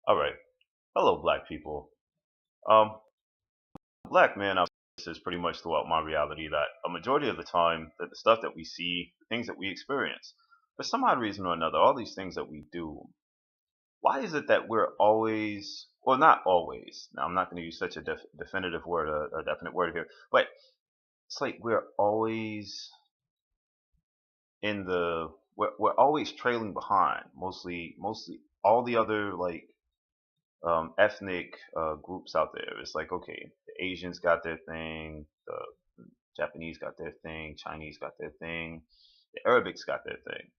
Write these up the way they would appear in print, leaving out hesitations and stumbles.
All right. Hello, black people. Um, black man, this is pretty much throughout my reality that a majority of the time that the stuff that we see, the things that we experience, for some odd reason or another, all these things that we do, why is it that we're always, well, not always. Now, I'm not going to use such a definitive word, a definite word here, but it's like we're always we're always trailing behind. Mostly all the other ethnic groups out there. It's like, okay, the Asians got their thing, the Japanese got their thing, Chinese got their thing, the Arabics got their thing.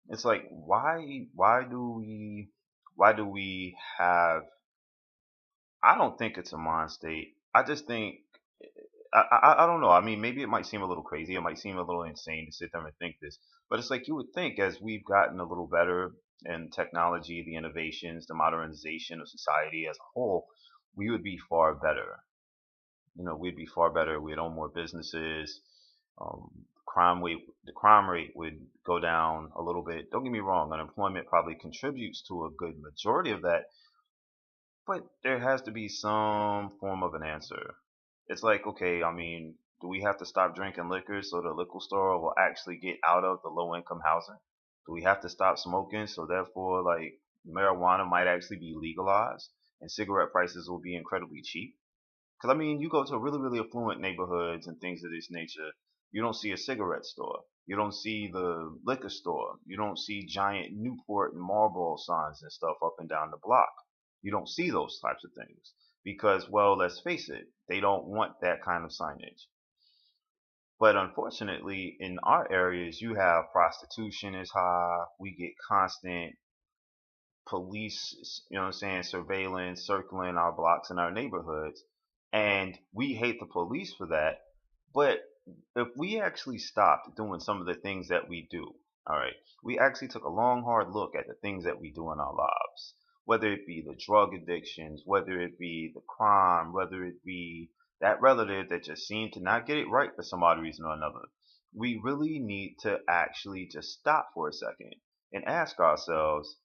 It's like, why do we have? I don't think it's a mind state. I just think I don't know. I mean, maybe it might seem a little crazy. It might seem a little insane to sit there and think this, but it's like you would think as we've gotten a little better in technology, the innovations, the modernization of society as a whole, we would be far better. We'd be far better. We'd own more businesses. The crime rate would go down a little bit. Don't get me wrong. Unemployment probably contributes to a good majority of that, but there has to be some form of an answer. It's like, okay, I mean, do we have to stop drinking liquor so the liquor store will actually get out of the low income housing? Do we have to stop smoking so therefore, like, marijuana might actually be legalized and cigarette prices will be incredibly cheap? Because, I mean, you go to really, really affluent neighborhoods and things of this nature, you don't see a cigarette store. You don't see the liquor store. You don't see giant Newport and Marlboro signs and stuff up and down the block. You don't see those types of things because, well, let's face it, they don't want that kind of signage. But unfortunately, in our areas, you have prostitution is high. We get constant police, you know what I'm saying, surveillance, circling our blocks and our neighborhoods. And we hate the police for that. But if we actually stopped doing some of the things that we do, all right, we actually took a long, hard look at the things that we do in our lives, whether it be the drug addictions, whether it be the crime, whether it be that relative that just seemed to not get it right for some odd reason or another. We really need to actually just stop for a second and ask ourselves,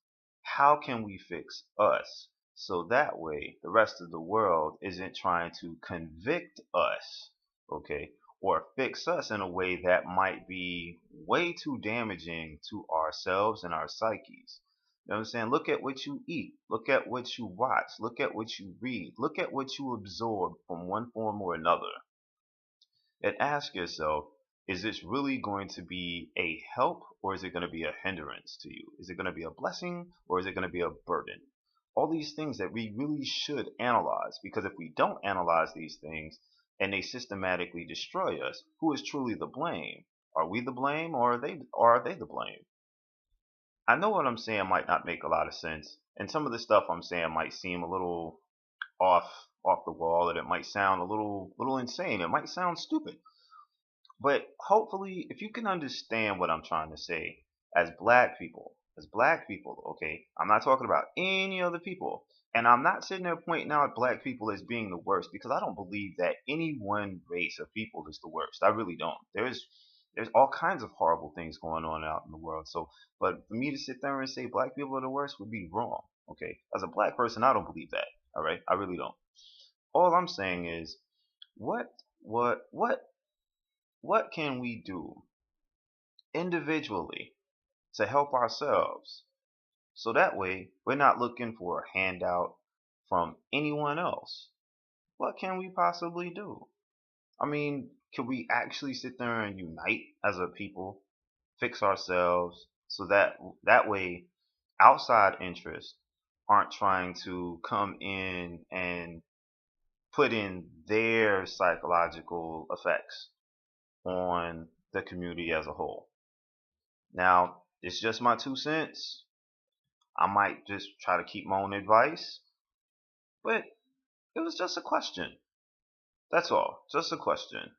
how can we fix us? So that way the rest of the world isn't trying to convict us, okay, or fix us in a way that might be way too damaging to ourselves and our psyches. You know what I'm saying? Look at what you eat. Look at what you watch. Look at what you read. Look at what you absorb from one form or another. And ask yourself, is this really going to be a help or is it going to be a hindrance to you? Is it going to be a blessing or is it going to be a burden? All these things that we really should analyze, because if we don't analyze these things and they systematically destroy us, who is truly the blame? Are we the blame or are they the blame? I know what I'm saying might not make a lot of sense, and some of the stuff I'm saying might seem a little off off the wall, and it might sound a little insane. It might sound stupid. But hopefully, if you can understand what I'm trying to say, as black people, okay, I'm not talking about any other people. And I'm not sitting there pointing out black people as being the worst because I don't believe that any one race of people is the worst. I really don't. There's all kinds of horrible things going on out in the world. So, but for me to sit there and say black people are the worst would be wrong. Okay, as a black person, I don't believe that. All right, I really don't. All I'm saying is, what, what, what what can we do individually to help ourselves so that way we're not looking for a handout from anyone else? What can we possibly do? I mean, can we actually sit there and unite as a people, fix ourselves so that way outside interests aren't trying to come in and put in their psychological effects on the community as a whole? Now, it's just my 2 cents. I might just try to keep my own advice, but it was just a question. That's all. Just a question.